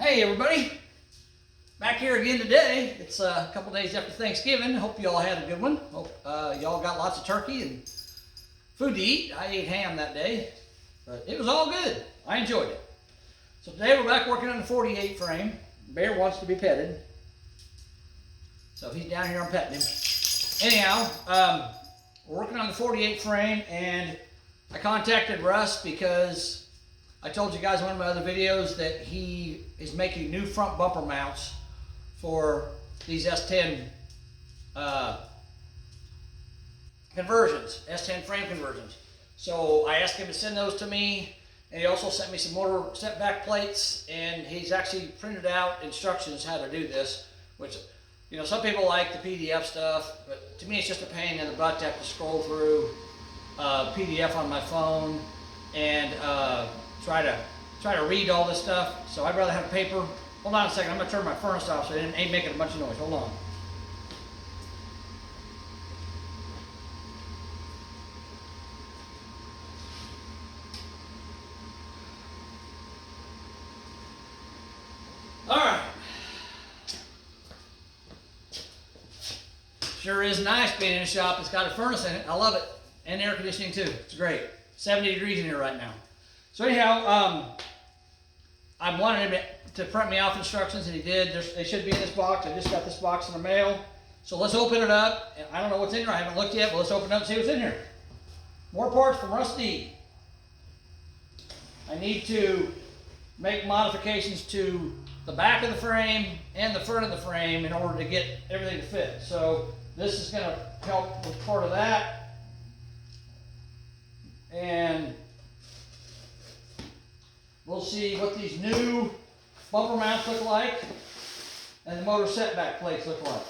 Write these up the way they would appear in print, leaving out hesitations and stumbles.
Hey everybody, back here again today. It's a couple days after Thanksgiving. Hope you all had a good one. Hope y'all got lots of turkey and food to eat. I ate ham that day, but it was all good. I enjoyed it. So today we're back working on the 48 frame. Bear wants to be petted, so he's down here, I'm petting him. Anyhow, we're working on the 48 frame, and I contacted Russ because I told you guys in one of my other videos that he is making new front bumper mounts for these S10 conversions, S10 frame conversions. So I asked him to send those to me, and he also sent me some motor setback plates, and he's actually printed out instructions how to do this, which, you know, some people like the PDF stuff, but to me it's just a pain in the butt to have to scroll through PDF on my phone and try to read all this stuff. So I'd rather have paper. Hold on a second, I'm gonna turn my furnace off so it ain't making a bunch of noise. Hold on. All right. Sure is nice being in a shop that's got a furnace in it. I love it. And air conditioning too. It's great. 70 degrees in here right now. So anyhow, I wanted him to print me off instructions, and he did. They should be in this box. I just got this box in the mail. So let's open it up. And I don't know what's in here. I haven't looked yet, but let's open it up and see what's in here. More parts from Russ D. I need to make modifications to the back of the frame and the front of the frame in order to get everything to fit. So this is going to help with part of that. And we'll see what these new bumper mounts look like and the motor setback plates look like.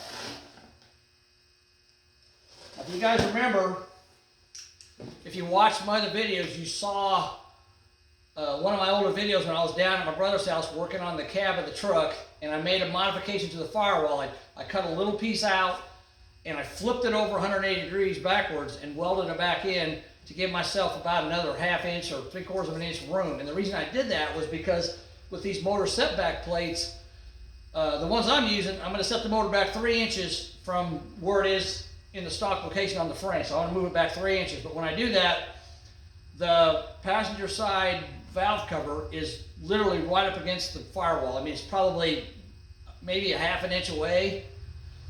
Now, if you guys remember, if you watched my other videos, you saw one of my older videos when I was down at my brother's house working on the cab of the truck, and I made a modification to the firewall. I cut a little piece out and I flipped it over 180 degrees backwards and welded it back in to give myself about another ½ inch or 3/4 of an inch room. And the reason I did that was because with these motor setback plates, the ones I'm using, I'm going to set the motor back 3 inches from where it is in the stock location on the frame. So I want to move it back 3 inches. But when I do that, the passenger side valve cover is literally right up against the firewall. I mean, it's probably maybe ½ inch away.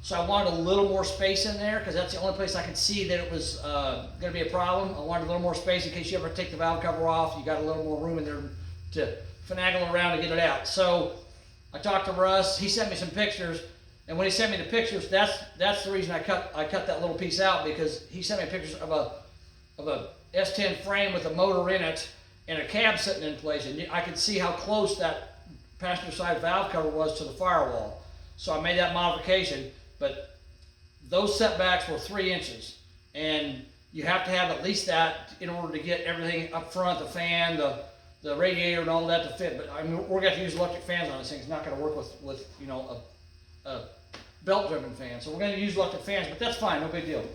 So I wanted a little more space in there because that's the only place I could see that it was going to be a problem. I wanted a little more space in case you ever take the valve cover off. You got a little more room in there to finagle around to get it out. So I talked to Russ. He sent me some pictures, and when he sent me the pictures, that's the reason I cut that little piece out, because he sent me pictures of a S10 frame with a motor in it and a cab sitting in place, and I could see how close that passenger side valve cover was to the firewall. So I made that modification. But those setbacks were 3 inches, and you have to have at least that in order to get everything up front, the fan, the radiator, and all that to fit. But I mean, we're going to use electric fans on this thing. It's not going to work with you know, a belt-driven fan. So we're going to use electric fans, but that's fine, no big deal.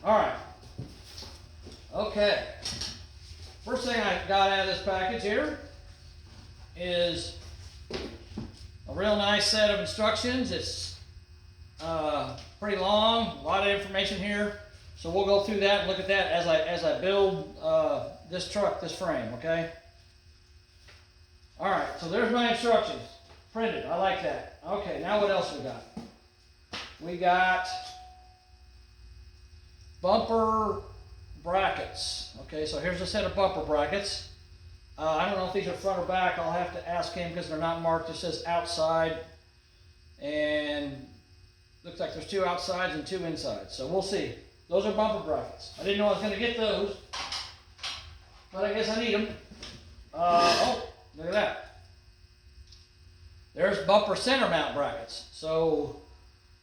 All right. Okay. First thing I got out of this package here is a real nice set of instructions. It's pretty long, a lot of information here, so we'll go through that and look at that as I build this truck, this frame. Okay. All right. So there's my instructions, printed. I like that. Okay. Now what else we got? We got bumper brackets. Okay. So here's a set of bumper brackets. I don't know if these are front or back. I'll have to ask him because they're not marked. It says outside, and looks like there's 2 outsides and 2 insides. So we'll see. Those are bumper brackets. I didn't know I was going to get those, but I guess I need them. Oh, look at that. There's bumper center mount brackets. So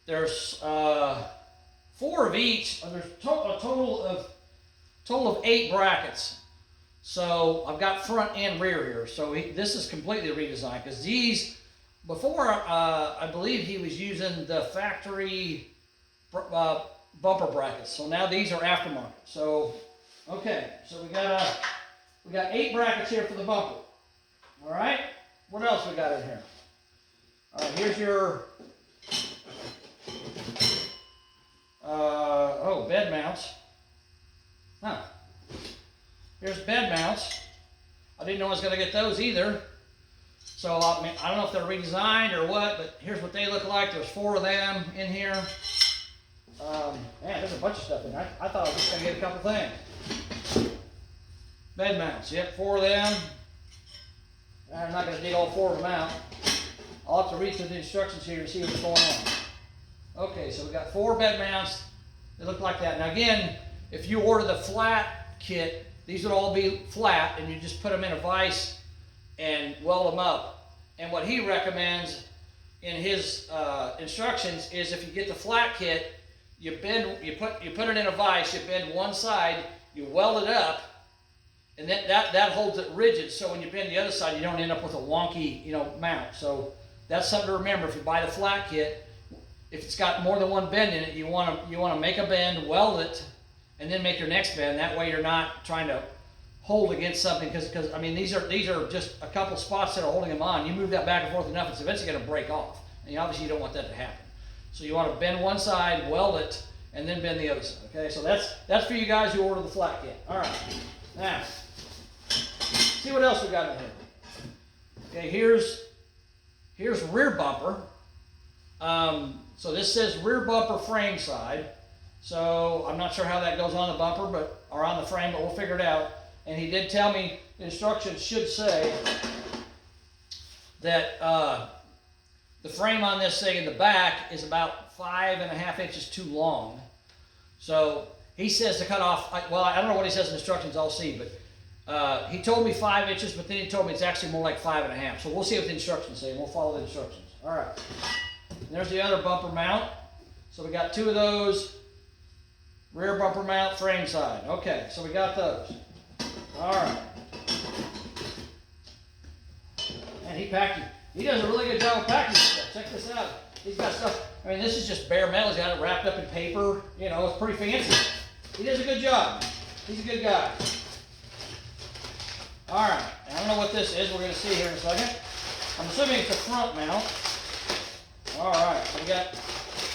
there's 4 of each. There's a total of 8 brackets. So I've got front and rear here. So this is completely redesigned, because these, before, I believe he was using the factory bumper brackets. So now these are aftermarket. So, okay, so we got 8 brackets here for the bumper. All right, what else we got in here? All right, here's your bed mounts. Huh. Here's bed mounts. I didn't know I was going to get those either. So I mean, I don't know if they're redesigned or what, but here's what they look like. There's 4 of them in here. Man, there's a bunch of stuff in there. I thought I was just going to get a couple things. Bed mounts. Yep, 4 of them. I'm not going to dig all 4 of them out. I'll have to read through the instructions here to see what's going on. Okay, so we got 4 bed mounts. They look like that. Now again, if you order the flat kit, these would all be flat, and you just put them in a vise and weld them up. And what he recommends in his instructions is if you get the flat kit, you put it in a vise, you bend one side, you weld it up, and that holds it rigid. So when you bend the other side, you don't end up with a wonky, mount. So that's something to remember. If you buy the flat kit, if it's got more than one bend in it, you want to make a bend, weld it, and then make your next bend. That way you're not trying to hold against something, because I mean these are just a couple spots that are holding them on. You move that back and forth enough, it's eventually going to break off, and obviously you don't want that to happen. So you want to bend one side, weld it, and then bend the other side. Okay, so that's for you guys who order the flat kit. All right, now see what else we got in here. Okay, here's rear bumper. So this says rear bumper frame side. So I'm not sure how that goes on the bumper, or on the frame, but we'll figure it out. And he did tell me the instructions should say that the frame on this thing in the back is about 5.5 inches too long. So he says to cut off, I don't know what he says in the instructions, I'll see, but he told me 5 inches, but then he told me it's actually more like 5.5. So we'll see what the instructions say, and we'll follow the instructions. All right. And there's the other bumper mount. So we got 2 of those. Rear bumper mount, frame side. Okay, so we got those. All right. And he does a really good job of packing stuff. Check this out. He's got stuff, I mean, this is just bare metal. He's got it wrapped up in paper. It's pretty fancy. He does a good job. He's a good guy. All right, I don't know what this is. We're going to see here in a second. I'm assuming it's a front mount. All right, so we got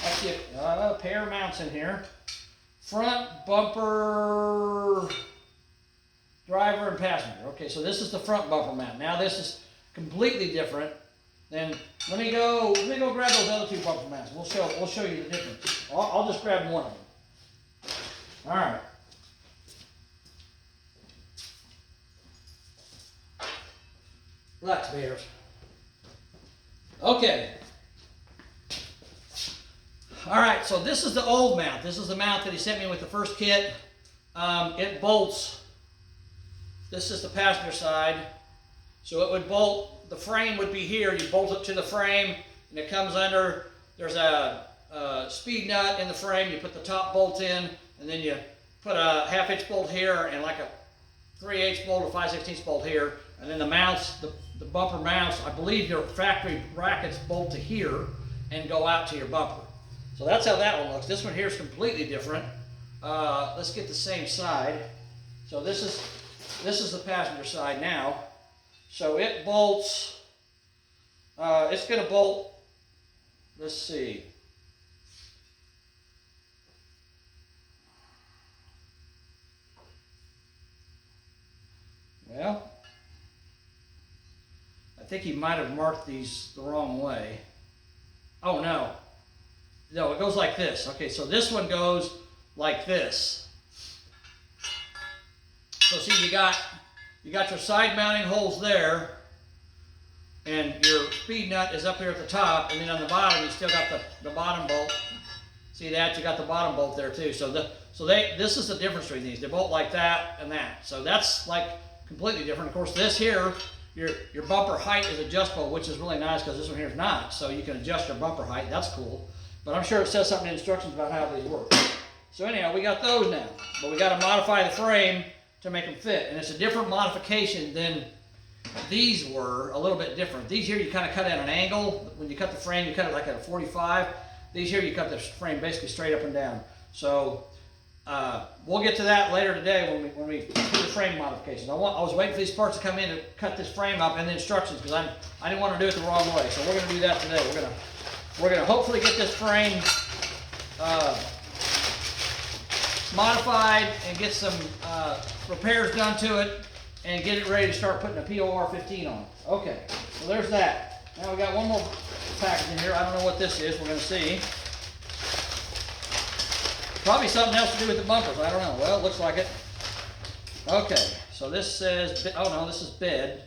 actually a pair of mounts in here. Front bumper, driver and passenger. Okay, so this is the front bumper mount. Now this is completely different. Then let me go grab those other 2 bumper mounts. We'll show you the difference. I'll just grab one of them. All right. Relax, bears. Okay. All right, so this is the old mount. This is the mount that he sent me with the first kit. It bolts. This is the passenger side. So it would bolt, the frame would be here. You bolt it to the frame, and it comes under. There's a speed nut in the frame. You put the top bolt in, and then you put a 1/2 inch bolt here, and like a 3/8 bolt or 5/16 bolt here. And then the mounts, the bumper mounts, I believe your factory brackets bolt to here and go out to your bumper. So that's how that one looks. This one here is completely different. Let's get the same side. So this is the passenger side now. So it bolts. It's going to bolt. Let's see. Well, I think he might have marked these the wrong way. Oh no. No, it goes like this. Okay, so this one goes like this. So see, you got your side mounting holes there, and your speed nut is up here at the top, and then on the bottom you still got the bottom bolt. See that? You got the bottom bolt there too. So this is the difference between these. They bolt like that and that. So that's like completely different. Of course, this here, your bumper height is adjustable, which is really nice because this one here is not. So you can adjust your bumper height. That's cool. But I'm sure it says something in the instructions about how these work. So anyhow, we got those now. But we got to modify the frame to make them fit. And it's a different modification than these were, a little bit different. These here you kind of cut at an angle. When you cut the frame, you cut it like at a 45. These here you cut the frame basically straight up and down. So We'll get to that later today when we do the frame modifications. I was waiting for these parts to come in to cut this frame up and the instructions because I didn't want to do it the wrong way. So we're going to do that today. We're gonna hopefully get this frame modified and get some repairs done to it and get it ready to start putting a POR 15 on. Okay, so there's that. Now we got one more package in here. I don't know what this is. We're going to see. Probably something else to do with the bumpers. I don't know. Well, it looks like it. Okay, so this says, oh no, this is bed.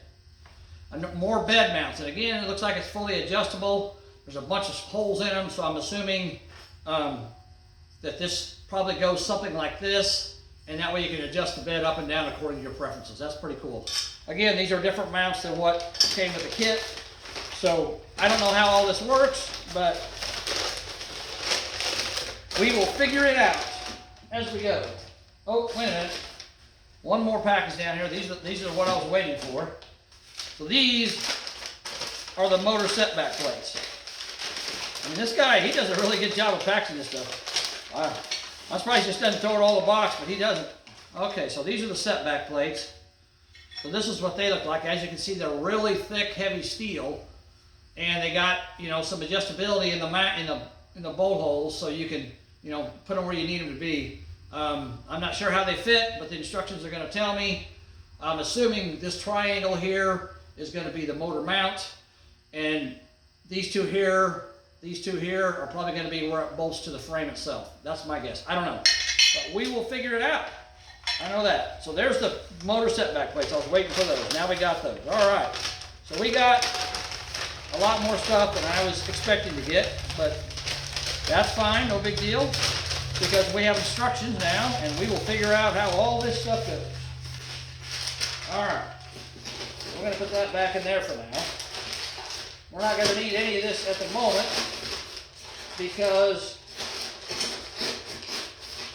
More bed mounts. And again, it looks like it's fully adjustable. There's a bunch of holes in them, so I'm assuming that this probably goes something like this, and that way you can adjust the bed up and down according to your preferences. That's pretty cool. Again, these are different mounts than what came with the kit. So I don't know how all this works, but we will figure it out as we go. Oh, wait a minute. One more package down here. These are what I was waiting for. So these are the motor setback plates. I mean, this guy, he does a really good job of packaging this stuff. Wow. I'm surprised he just doesn't throw it all in the box, but he doesn't. Okay, so these are the setback plates. So this is what they look like. As you can see, they're really thick, heavy steel, and they got, you know, some adjustability in the bolt holes, so you can, you know, put them where you need them to be. I'm not sure how they fit, but the instructions are going to tell me. I'm assuming this triangle here is going to be the motor mount, and these two here are probably going to be where it bolts to the frame itself. That's my guess. I don't know, but we will figure it out. I know that. So there's the motor setback plates. I was waiting for those. Now we got those. All right. So we got a lot more stuff than I was expecting to get, but that's fine. No big deal, because we have instructions now, and we will figure out how all this stuff goes. All right. We're going to put that back in there for now. We're not going to need any of this at the moment because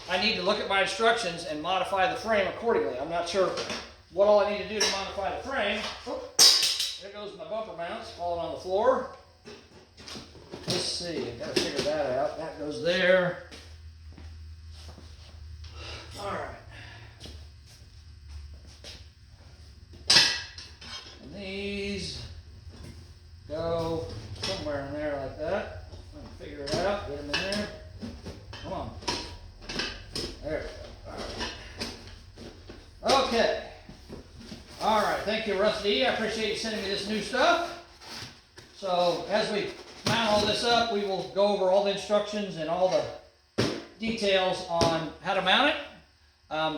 I need to look at my instructions and modify the frame accordingly. I'm not sure what all I need to do to modify the frame. Oh, there goes my bumper mounts falling on the floor. Let's see, I've got to figure that out. That goes there. All right. And these go somewhere in there like that. I'm going to figure it out, get them in there. Come on. There we go. All right. Okay. All right. Thank you, Russ D. I appreciate you sending me this new stuff. So as we mount all this up, we will go over all the instructions and all the details on how to mount it.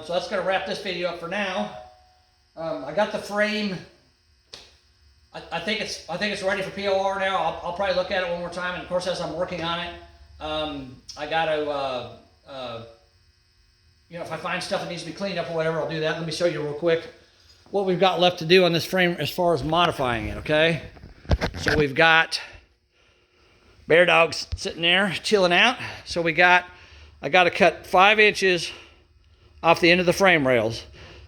So that's going to wrap this video up for now. I got the frame. I think it's ready for POR now. I'll probably look at it one more time, and of course, as I'm working on it, I got to, you know, if I find stuff that needs to be cleaned up or whatever, I'll do that. Let me show you real quick what we've got left to do on this frame as far as modifying it. Okay, so we've got Bear Dog's sitting there chilling out. So I got to cut 5 inches off the end of the frame rails.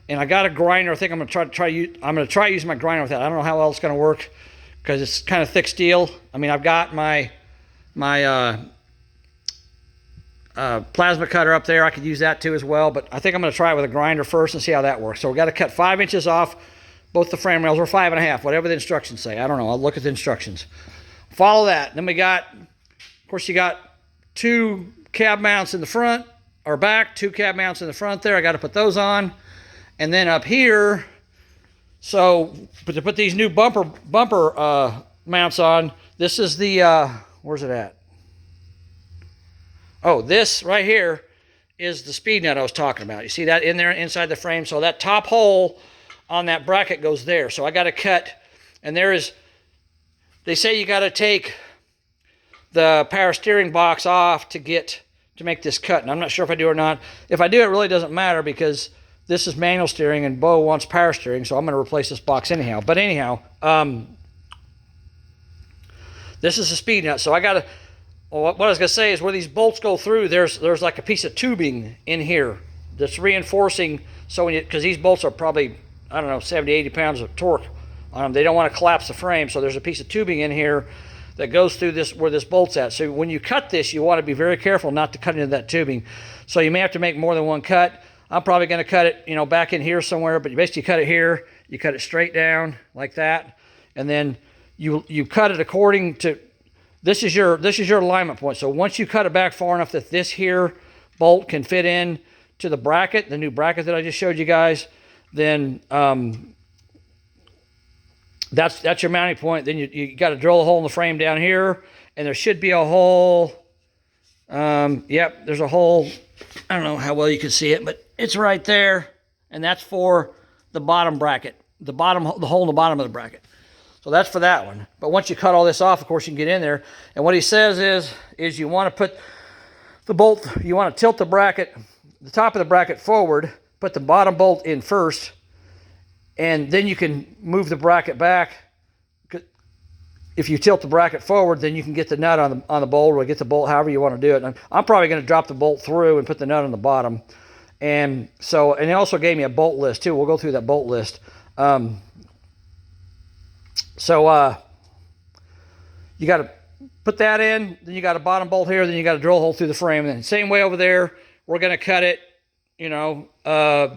And I got a grinder. I think I'm gonna try using my grinder with that. I don't know how well it's gonna work because it's kind of thick steel. I mean, I've got my plasma cutter up there. I could use that too as well, but I think I'm gonna try it with a grinder first and see how that works. So we got to cut 5 inches off both the frame rails, or 5.5, whatever the instructions say. I don't know. I'll look at the instructions. Follow that. Then we got, of course, you got 2 cab mounts in the front or back, 2 cab mounts in the front there. I got to put those on. And then up here, so to put these new bumper mounts on, this is the, where's it at? Oh, this right here is the speed nut I was talking about. You see that in there inside the frame? So that top hole on that bracket goes there. So I got to cut, and there is, they say you got to take the power steering box off to make this cut. And I'm not sure if I do or not. If I do, it really doesn't matter because this is manual steering and Bo wants power steering, so I'm going to replace this box anyhow. But anyhow, this is a speed nut. So I got to, well, what I was going to say is where these bolts go through, there's like a piece of tubing in here that's reinforcing. So when you, because these bolts are probably, I don't know, 70, 80 pounds of torque on them. They don't want to collapse the frame. So there's a piece of tubing in here that goes through this where this bolt's at. So when you cut this, you want to be very careful not to cut into that tubing. So you may have to make more than one cut. I'm probably going to cut it, you know, back in here somewhere, but you basically cut it here. You cut it straight down like that, and then you cut it according to, this is your alignment point. So once you cut it back far enough that this here bolt can fit in to the bracket, the new bracket that I just showed you guys, then that's your mounting point. Then you got to drill a hole in the frame down here, and there should be a hole. Yep, there's a hole. I don't know how well you can see it, but it's right there, and that's for the bottom bracket, the hole in the bottom of the bracket. So that's for that one. But once you cut all this off, of course, you can get in there. And what he says is you want to put the bolt, you want to tilt the bracket, the top of the bracket forward, put the bottom bolt in first, and then you can move the bracket back. If you tilt the bracket forward, then you can get the nut on the bolt, or get the bolt however you want to do it. And I'm probably going to drop the bolt through and put the nut on the bottom. And so, and they also gave me a bolt list too. We'll go through that bolt list. You got to put that in, then you got a bottom bolt here, then you got a drill hole through the frame. And then same way over there, we're going to cut it, you know,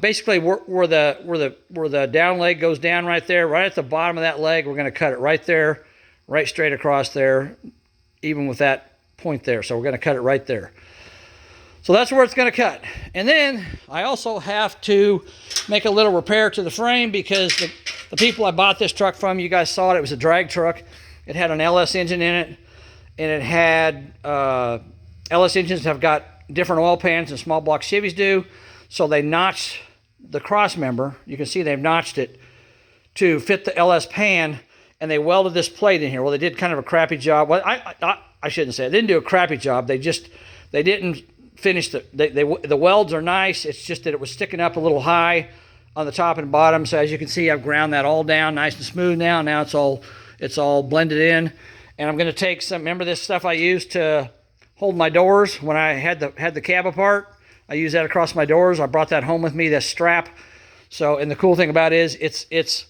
basically where the down leg goes down right there, right at the bottom of that leg, we're going to cut it right there, right straight across there, even with that point there. So we're going to cut it right there. So that's where it's going to cut. And then I also have to make a little repair to the frame, because the people I bought this truck from, you guys saw it, it was a drag truck. It had an LS engine in it, and it had, LS engines have got different oil pans than small block Chevys do. So they notched the cross member. You can see they've notched it to fit the LS pan, and they welded this plate in here. Well, they did kind of a crappy job. Well, I shouldn't say it. They didn't do a crappy job. They didn't finish the welds are nice. It's just that it was sticking up a little high on the top and bottom. So as you can see, I've ground that all down nice and smooth now. Now it's all blended in. And I'm going to take some, remember this stuff I used to hold my doors when I had the cab apart? I use that across my doors. I brought that home with me, this strap. So, and the cool thing about it is it's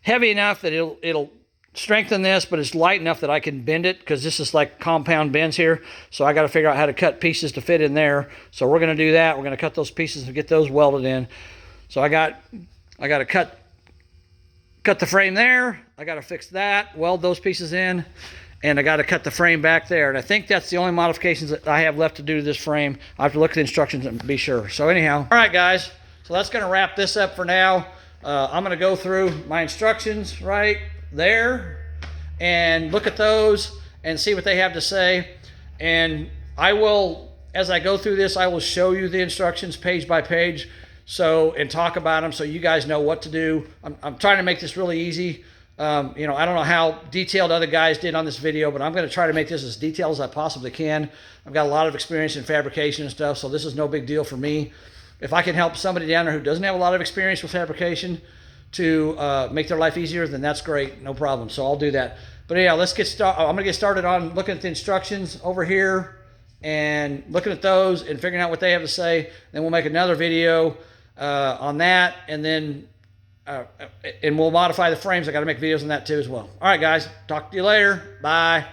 heavy enough that it'll strengthen this, but it's light enough that I can bend it, because this is like compound bends here. So I got to figure out how to cut pieces to fit in there. So we're going to do that. We're going to cut those pieces and get those welded in. So I got to cut the frame there. I got to fix that, weld those pieces in, and I got to cut the frame back there. And I think that's the only modifications that I have left to do to this frame. I have to look at the instructions and be sure. So anyhow, all right, guys. So that's going to wrap this up for now. I'm going to go through my instructions right there and look at those and see what they have to say. And I will, as I go through this, I will show you the instructions page by page, and talk about them so you guys know what to do. I'm trying to make this really easy. You know, I don't know how detailed other guys did on this video, but I'm going to try to make this as detailed as I possibly can. I've got a lot of experience in fabrication and stuff, so this is no big deal for me. If I can help somebody down there who doesn't have a lot of experience with fabrication to make their life easier, then that's great, no problem. So I'll do that. But yeah, let's get started. I'm gonna get started on looking at the instructions over here and looking at those and figuring out what they have to say. Then we'll make another video on that, and then and we'll modify the frames. I got to make videos on that too as well. All right, guys, talk to you later. Bye.